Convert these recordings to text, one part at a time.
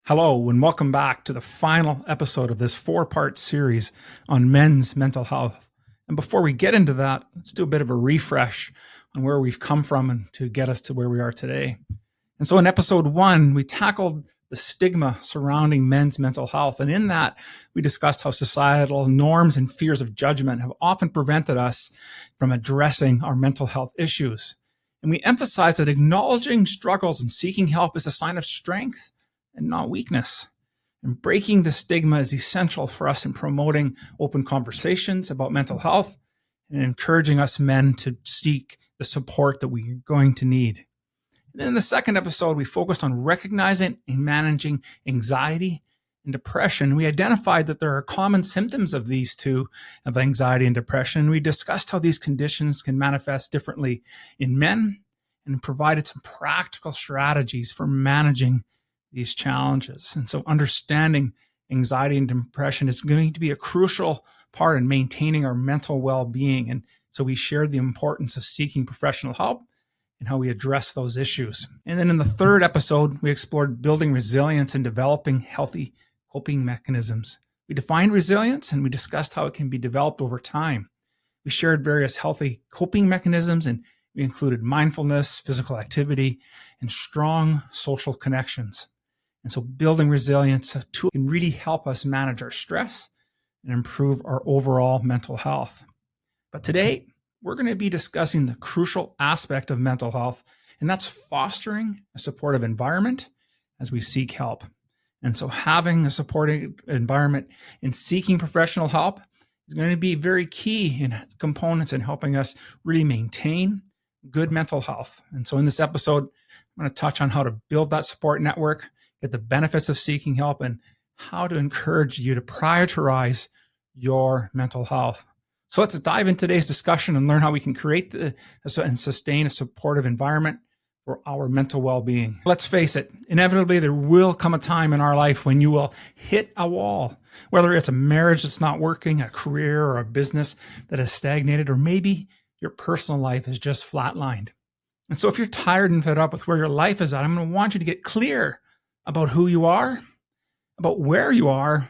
Hello, and welcome back to the final episode of this four-part series on men's mental health. And before we get into that, let's do a bit of a refresh on where we've come from and to get us to where we are today. And so in episode 1, we tackled the stigma surrounding men's mental health. And in that, we discussed how societal norms and fears of judgment have often prevented us from addressing our mental health issues. And we emphasized that acknowledging struggles and seeking help is a sign of strength and not weakness. And breaking the stigma is essential for us in promoting open conversations about mental health and encouraging us men to seek the support that we're going to need. And then in the second episode, we focused on recognizing and managing anxiety and depression. We identified that there are common symptoms of these two, of anxiety and depression. We discussed how these conditions can manifest differently in men and provided some practical strategies for managing these challenges. And so understanding anxiety and depression is going to be a crucial part in maintaining our mental well-being. And so we shared the importance of seeking professional help and how we address those issues. And then in the third episode, we explored building resilience and developing healthy coping mechanisms. We defined resilience and we discussed how it can be developed over time. We shared various healthy coping mechanisms, and we included mindfulness, physical activity, and strong social connections. And so building resilience, a tool can really help us manage our stress and improve our overall mental health. But today, we're going to be discussing the crucial aspect of mental health, and that's fostering a supportive environment as we seek help. And so having a supportive environment and seeking professional help is going to be very key in components in helping us really maintain good mental health. And so in this episode, I'm going to touch on how to build that support network, get the benefits of seeking help, and how to encourage you to prioritize your mental health. So let's dive into today's discussion and learn how we can create and sustain a supportive environment for our mental well-being. Let's face it, inevitably there will come a time in our life when you will hit a wall, whether it's a marriage that's not working, a career or a business that has stagnated, or maybe your personal life is just flatlined. And so if you're tired and fed up with where your life is at, I'm going to want you to get clear about who you are, about where you are,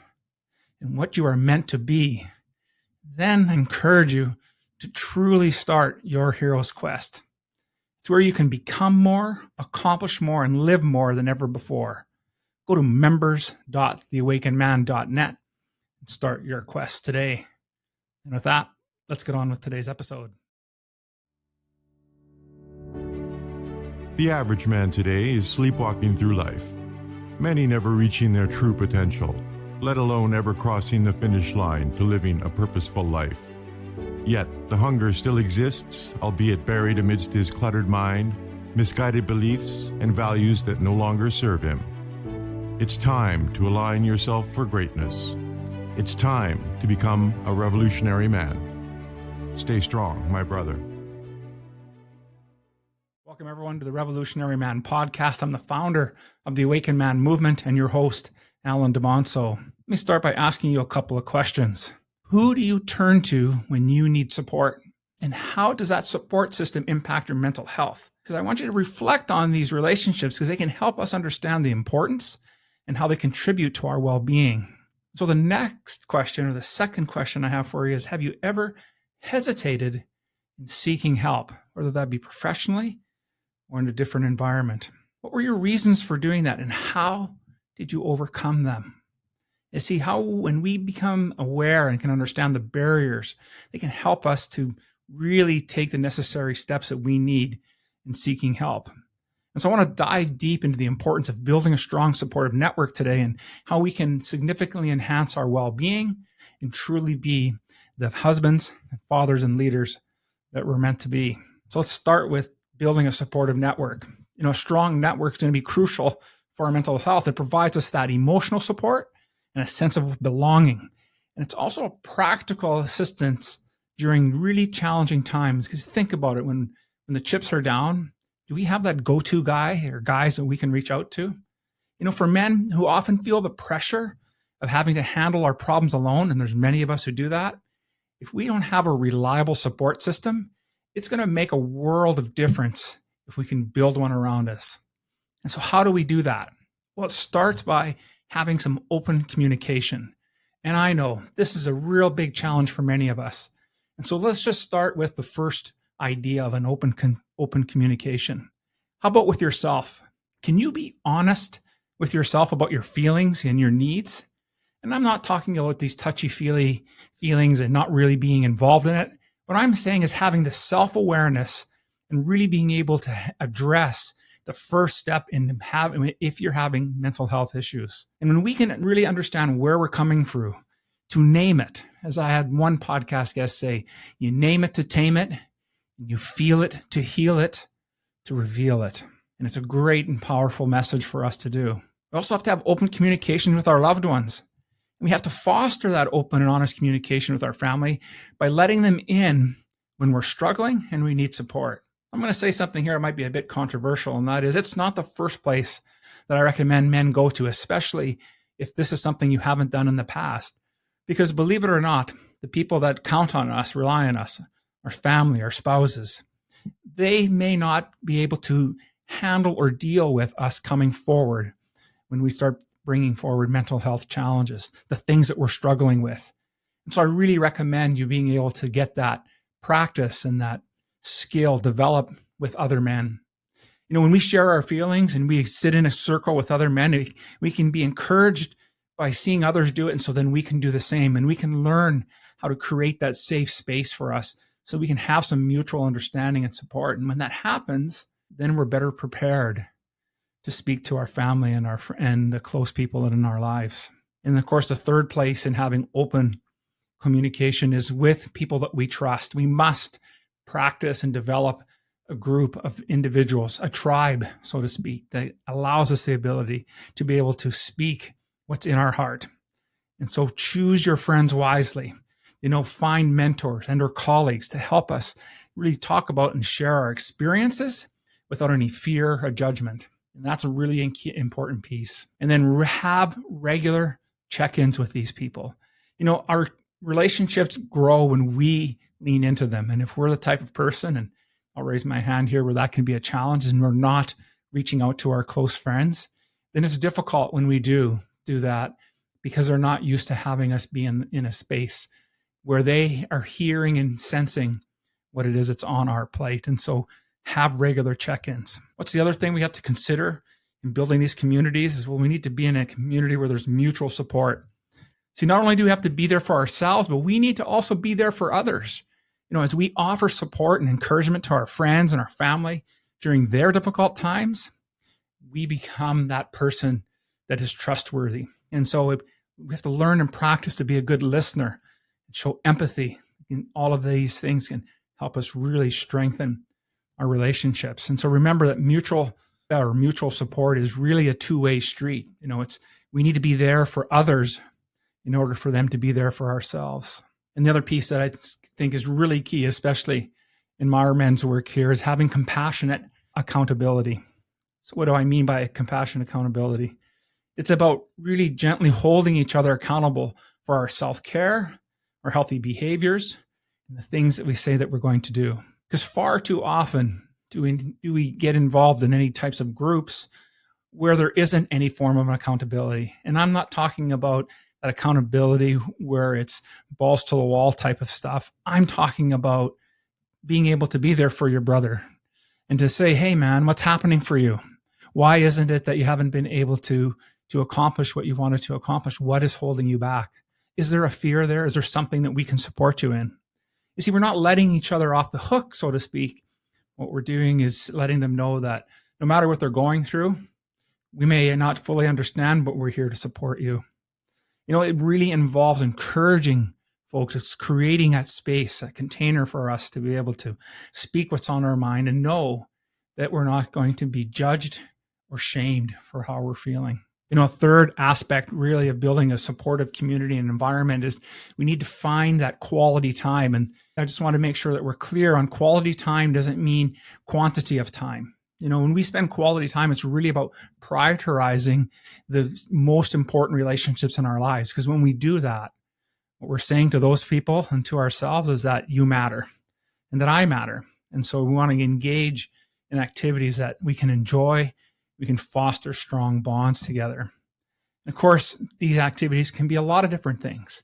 and what you are meant to be. Then I encourage you to truly start your hero's quest. It's where you can become more, accomplish more, and live more than ever before. Go to members.theawakenedman.net and start your quest today. And with that, let's get on with today's episode. The average man today is sleepwalking through life, many never reaching their true potential, let alone ever crossing the finish line to living a purposeful life. Yet, the hunger still exists, albeit buried amidst his cluttered mind, misguided beliefs, and values that no longer serve him. It's time to align yourself for greatness. It's time to become a revolutionary man. Stay strong, my brother. Welcome, everyone, to the Revolutionary Man podcast. I'm the founder of the Awakened Man movement and your host, Alan DeMonso. Let me start by asking you a couple of questions. Who do you turn to when you need support? And how does that support system impact your mental health? Because I want you to reflect on these relationships because they can help us understand the importance and how they contribute to our well-being. So the next question, or the second question I have for you is, have you ever hesitated in seeking help, whether that be professionally or in a different environment? What were your reasons for doing that, and how did you overcome them? You see, how when we become aware and can understand the barriers, they can help us to really take the necessary steps that we need in seeking help. And so I want to dive deep into the importance of building a strong supportive network today and how we can significantly enhance our well-being and truly be the husbands, fathers, and leaders that we're meant to be. So let's start with building a supportive network. A strong network is going to be crucial for our mental health. It provides us that emotional support and a sense of belonging. And it's also a practical assistance during really challenging times. Because think about it, when the chips are down, do we have that go-to guy or guys that we can reach out to? For men who often feel the pressure of having to handle our problems alone, and there's many of us who do that, if we don't have a reliable support system, it's going to make a world of difference if we can build one around us. And so how do we do that? Well, it starts by having some open communication. And I know this is a real big challenge for many of us. And so let's just start with the first idea of an open communication. How about with yourself? Can you be honest with yourself about your feelings and your needs? And I'm not talking about these touchy-feely feelings and not really being involved in it. What I'm saying is having the self-awareness and really being able to address the first step in having, if you're having mental health issues. And when we can really understand where we're coming through, to name it, as I had one podcast guest say, you name it to tame it, and you feel it to heal it, to reveal it. And it's a great and powerful message for us to do. We also have to have open communication with our loved ones. We have to foster that open and honest communication with our family by letting them in when we're struggling and we need support. I'm going to say something here that might be a bit controversial, and that is it's not the first place that I recommend men go to, especially if this is something you haven't done in the past. Because believe it or not, the people that count on us, rely on us, our family, our spouses, they may not be able to handle or deal with us coming forward when we start bringing forward mental health challenges, the things that we're struggling with. And so I really recommend you being able to get that practice and that skill develop with other men. You know, when we share our feelings and we sit in a circle with other men, we can be encouraged by seeing others do it. And so then we can do the same, and we can learn how to create that safe space for us so we can have some mutual understanding and support. And when that happens, then we're better prepared to speak to our family and the close people in our lives. And of course, the third place in having open communication is with people that we trust. We must practice and develop a group of individuals, a tribe, so to speak, that allows us the ability to be able to speak what's in our heart. And so choose your friends wisely. You know, find mentors and or colleagues to help us really talk about and share our experiences without any fear or judgment. And that's a really important piece. And then have regular check-ins with these people. You know, our relationships grow when we lean into them. And if we're the type of person, and I'll raise my hand here where that can be a challenge, and we're not reaching out to our close friends, then it's difficult when we do that because they're not used to having us be in a space where they are hearing and sensing what it is that's on our plate. And so have regular check-ins. What's the other thing we have to consider in building these communities is, well, we need to be in a community where there's mutual support. See, not only do we have to be there for ourselves, but we need to also be there for others. You know, as we offer support and encouragement to our friends and our family during their difficult times, we become that person that is trustworthy. And so we have to learn and practice to be a good listener and show empathy. And all of these things can help us really strengthen our relationships. And so remember that mutual support is really a two-way street. You know, we need to be there for others in order for them to be there for ourselves. And the other piece that I think is really key, especially in my men's work here, is having compassionate accountability. So what do I mean by compassionate accountability? It's about really gently holding each other accountable for our self-care, our healthy behaviors, and the things that we say that we're going to do. Because far too often do we get involved in any types of groups where there isn't any form of accountability. And I'm not talking about that accountability where it's balls to the wall type of stuff. I'm talking about being able to be there for your brother and to say, hey man, what's happening for you? Why isn't it that you haven't been able to accomplish what you wanted to accomplish? What is holding you back? Is there a fear there? Is there something that we can support you in? You see, we're not letting each other off the hook, so to speak. What we're doing is letting them know that no matter what they're going through, we may not fully understand, but we're here to support you. You know, it really involves encouraging folks. It's creating that space, a container for us to be able to speak what's on our mind and know that we're not going to be judged or shamed for how we're feeling. You know, a third aspect really of building a supportive community and environment is we need to find that quality time. And I just want to make sure that we're clear on quality time doesn't mean quantity of time. You know, when we spend quality time, it's really about prioritizing the most important relationships in our lives. Because when we do that, what we're saying to those people and to ourselves is that you matter and that I matter. And so we want to engage in activities that we can enjoy We can foster strong bonds together. And of course, these activities can be a lot of different things.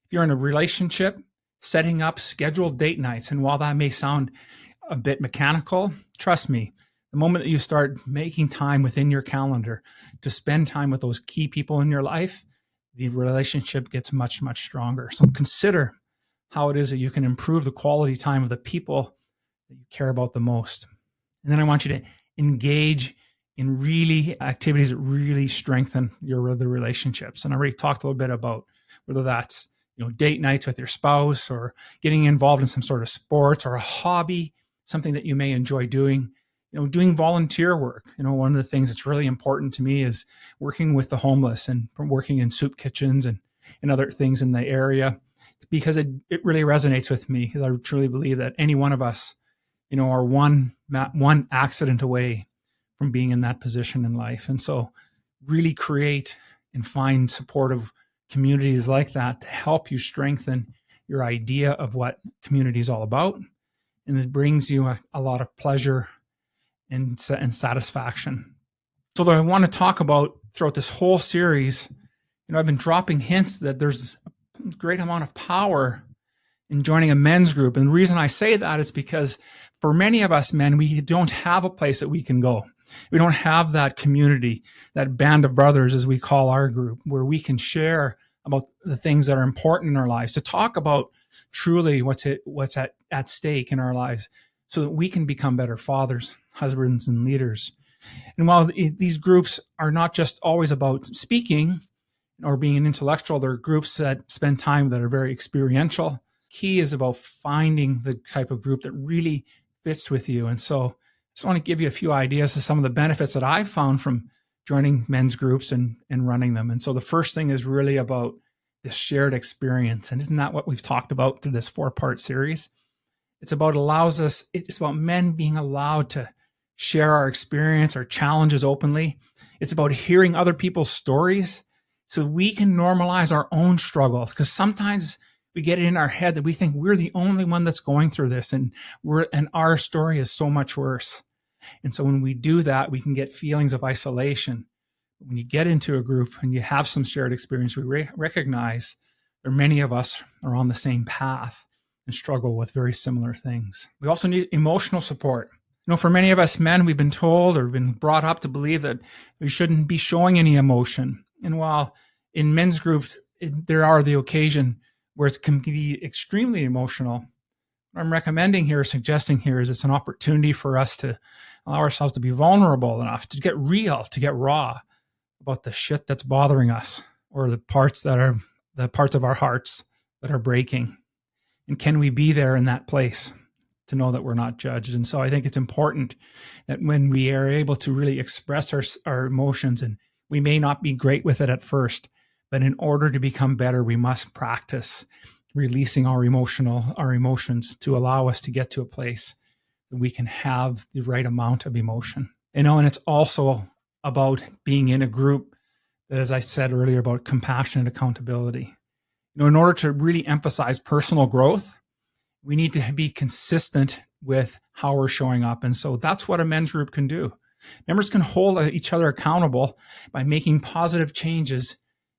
If you're in a relationship, setting up scheduled date nights, and while that may sound a bit mechanical, trust me, the moment that you start making time within your calendar to spend time with those key people in your life, the relationship gets much, much stronger. So consider how it is that you can improve the quality time of the people that you care about the most. And then I want you to engage in really activities that really strengthen your other relationships. And I already talked a little bit about whether that's date nights with your spouse, or getting involved in some sort of sports or a hobby, something that you may enjoy doing. Doing volunteer work. One of the things that's really important to me is working with the homeless and working in soup kitchens and other things in the area, because it really resonates with me, because I truly believe that any one of us, are one accident away from being in that position in life. And so really create and find supportive communities like that to help you strengthen your idea of what community is all about. And it brings you a lot of pleasure and satisfaction. So that I want to talk about throughout this whole series, I've been dropping hints that there's a great amount of power in joining a men's group. And the reason I say that is because for many of us men, we don't have a place that we can go. We don't have that community, that band of brothers, as we call our group, where we can share about the things that are important in our lives, to talk about truly what's at stake in our lives, so that we can become better fathers, husbands, and leaders. And while these groups are not just always about speaking or being an intellectual, they're groups that spend time that are very experiential. Key is about finding the type of group that really fits with you. And so I just want to give you a few ideas of some of the benefits that I've found from joining men's groups and running them. And so the first thing is really about this shared experience. And isn't that what we've talked about through this 4-part series? It's about men being allowed to share our experience, our challenges openly. It's about hearing other people's stories so we can normalize our own struggles, because sometimes we get it in our head that we think we're the only one that's going through this, and our story is so much worse. And so when we do that, we can get feelings of isolation. When you get into a group and you have some shared experience, we recognize that many of us are on the same path and struggle with very similar things. We also need emotional support. For many of us men, we've been told or been brought up to believe that we shouldn't be showing any emotion. And while in men's groups, there are the occasion where it can be extremely emotional, what I'm recommending here, suggesting here, is it's an opportunity for us to allow ourselves to be vulnerable enough to get real, to get raw about the shit that's bothering us, or the parts of our hearts that are breaking. And can we be there in that place to know that we're not judged? And so I think it's important that when we are able to really express our emotions, and we may not be great with it at first, but in order to become better, we must practice releasing our emotions to allow us to get to a place that we can have the right amount of emotion. And it's also about being in a group that, as I said earlier, about compassion and accountability. In order to really emphasize personal growth, we need to be consistent with how we're showing up. And so that's what a men's group can do. Members can hold each other accountable by making positive changes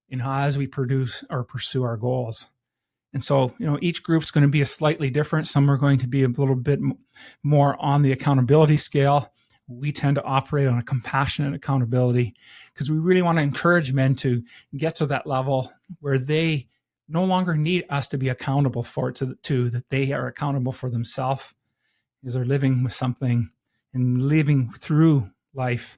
in how as we produce or pursue our goals. And so, each group's going to be a slightly different. Some are going to be a little bit more on the accountability scale. We tend to operate on a compassionate accountability, because we really want to encourage men to get to that level where they no longer need us to be accountable for it, that they are accountable for themselves, because they're living with something and living through life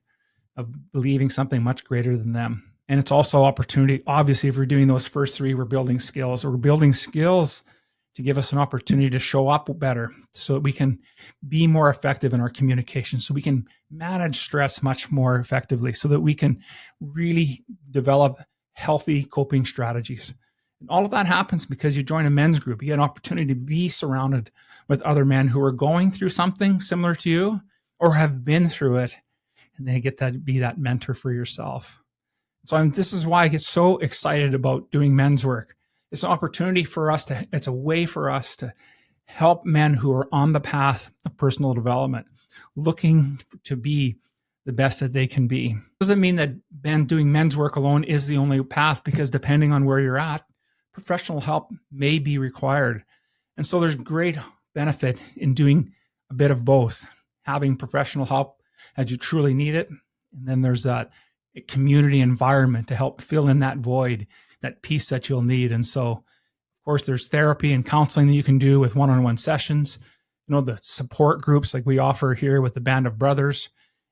of believing something much greater than them. And it's also opportunity. Obviously, if we're doing those first three, we're building skills. We're building skills to give us an opportunity to show up better, so that we can be more effective in our communication, so we can manage stress much more effectively, so that we can really develop healthy coping strategies. And all of that happens because you join a men's group. You get an opportunity to be surrounded with other men who are going through something similar to you or have been through it, and they get to be that mentor for yourself. So this is why I get so excited about doing men's work. It's an opportunity for us it's a way for us to help men who are on the path of personal development, looking to be the best that they can be. Doesn't mean that doing men's work alone is the only path, because depending on where you're at, professional help may be required. And so there's great benefit in doing a bit of both, having professional help as you truly need it. And then there's that community environment to help fill in that void, that piece that you'll need. And so, of course, there's therapy and counseling that you can do with one-on-one sessions, the support groups like we offer here with the Band of Brothers.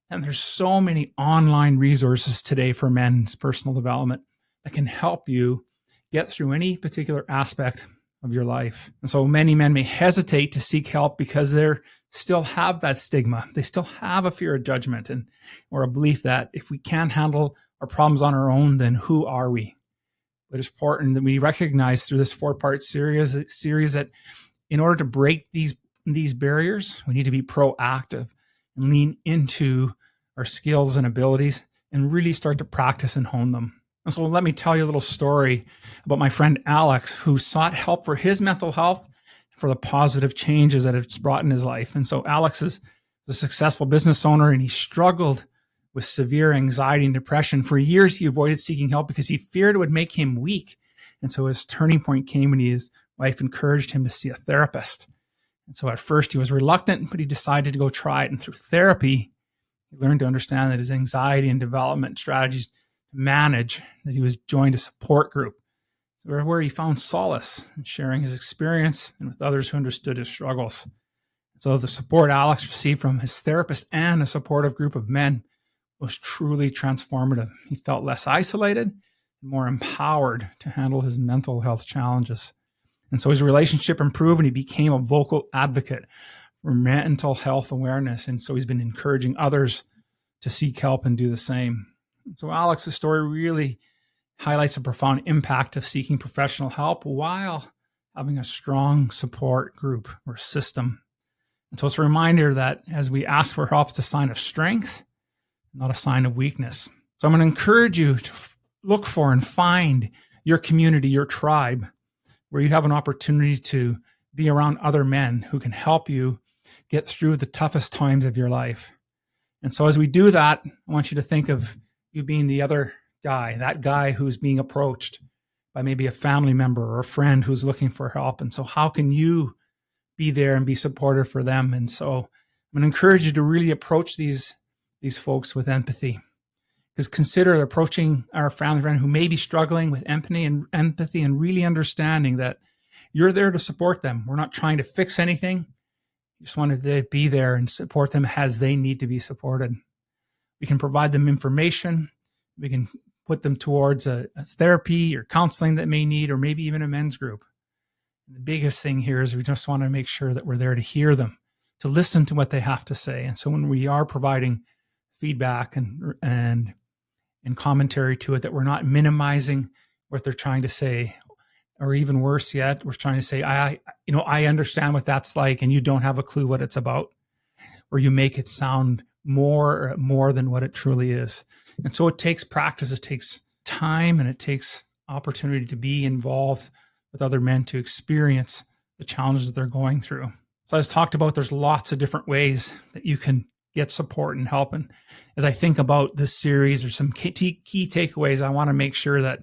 And there's so many online resources today for men's personal development that can help you get through any particular aspect of your life. And so many men may hesitate to seek help because they still have that stigma. They still have a fear of judgment or a belief that if we can't handle our problems on our own, then who are we? But it's important that we recognize through this 4-part series that in order to break these barriers, we need to be proactive and lean into our skills and abilities and really start to practice and hone them. And so let me tell you a little story about my friend Alex, who sought help for his mental health, for the positive changes that it's brought in his life. And so Alex is a successful business owner, and he struggled with severe anxiety and depression. For years, he avoided seeking help because he feared it would make him weak. And so his turning point came when his wife encouraged him to see a therapist. And so at first he was reluctant, but he decided to go try it. And through therapy, he learned to understand that his anxiety and development strategies to manage, that he was joined a support group, where he found solace in sharing his experience and with others who understood his struggles. So the support Alex received from his therapist and a supportive group of men was truly transformative. He felt less isolated and more empowered to handle his mental health challenges. And so his relationship improved, and he became a vocal advocate for mental health awareness. And so he's been encouraging others to seek help and do the same. And so Alex's story really highlights a profound impact of seeking professional help while having a strong support group or system. And so it's a reminder that as we ask for help, it's a sign of strength, not a sign of weakness. So I'm going to encourage you to look for and find your community, your tribe, where you have an opportunity to be around other men who can help you get through the toughest times of your life. And so as we do that, I want you to think of you being the other guy, that guy who's being approached by maybe a family member or a friend who's looking for help. And so how can you be there and be supportive for them? And so I'm going to encourage you to really approach these folks with empathy. Because consider approaching our family friend who may be struggling with empathy and really understanding that you're there to support them. We're not trying to fix anything. You just wanted to be there and support them as they need to be supported. We can provide them information. We can put them towards a therapy or counseling that may need, or maybe even a men's group. And the biggest thing here is we just want to make sure that we're there to hear them, to listen to what they have to say. And so when we are providing feedback and commentary to it, that we're not minimizing what they're trying to say, or even worse yet, we're trying to say, I understand what that's like, and you don't have a clue what it's about, or you make it sound more than what it truly is. And so it takes practice, it takes time, and it takes opportunity to be involved with other men to experience the challenges that they're going through. So as talked about, there's lots of different ways that you can get support and help. And as I think about this series, there's some key takeaways I want to make sure that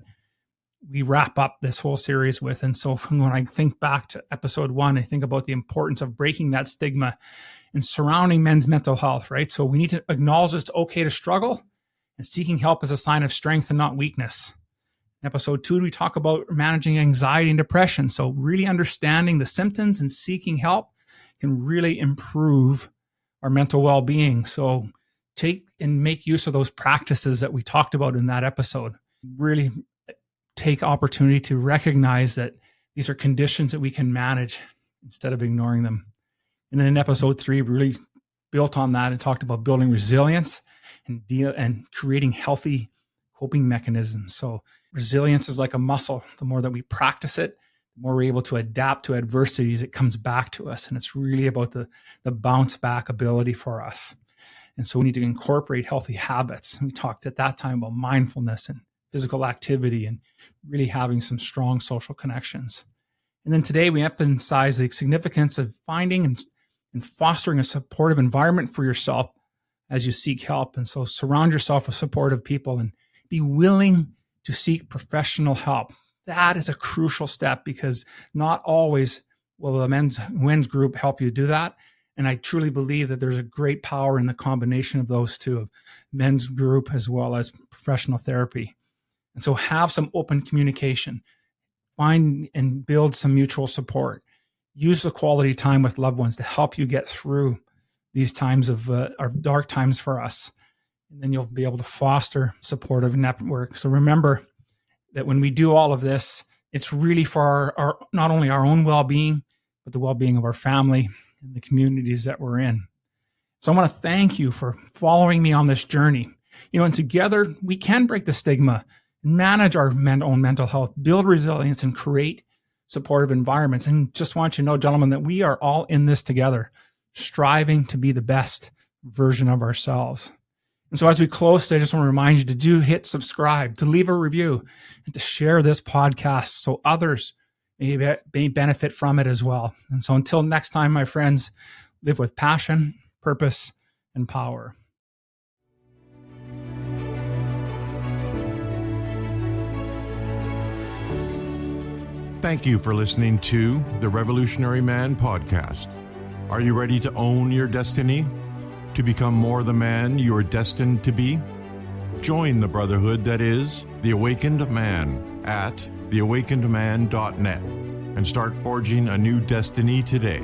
we wrap up this whole series with. And so when I think back to episode 1, I think about the importance of breaking that stigma and surrounding men's mental health, right? So we need to acknowledge it's okay to struggle, and seeking help is a sign of strength and not weakness. In episode 2, we talk about managing anxiety and depression. So really understanding the symptoms and seeking help can really improve our mental well-being. So take and make use of those practices that we talked about in that episode. Really take opportunity to recognize that these are conditions that we can manage instead of ignoring them. And then in episode 3, we really built on that and talked about building resilience and creating healthy coping mechanisms. So resilience is like a muscle. The more that we practice it, the more we're able to adapt to adversities. It comes back to us. And it's really about the bounce back ability for us. And so we need to incorporate healthy habits. And we talked at that time about mindfulness and physical activity and really having some strong social connections. And then today we emphasize the significance of finding and fostering a supportive environment for yourself as you seek help. And so surround yourself with supportive people and be willing to seek professional help. That is a crucial step because not always will the men's group help you do that. And I truly believe that there's a great power in the combination of those two, of men's group as well as professional therapy. And so have some open communication. Find and build some mutual support. Use the quality time with loved ones to help you get through these times of are dark times for us. And then you'll be able to foster supportive network. So remember that when we do all of this, it's really for our not only our own well-being, but the well-being of our family and the communities that we're in. So I want to thank you for following me on this journey. And together we can break the stigma, manage our own mental health, build resilience, and create supportive environments. And just want you to know, gentlemen, that we are all in this together, striving to be the best version of ourselves. And so as we close today, I just want to remind you to hit subscribe, to leave a review, and to share this podcast so others may benefit from it as well. And so until next time, my friends, live with passion, purpose, and power. Thank you for listening to the Revolutionary Man podcast. Are you ready to own your destiny? To become more the man you are destined to be? Join the brotherhood that is The Awakened Man at theawakenedman.net and start forging a new destiny today.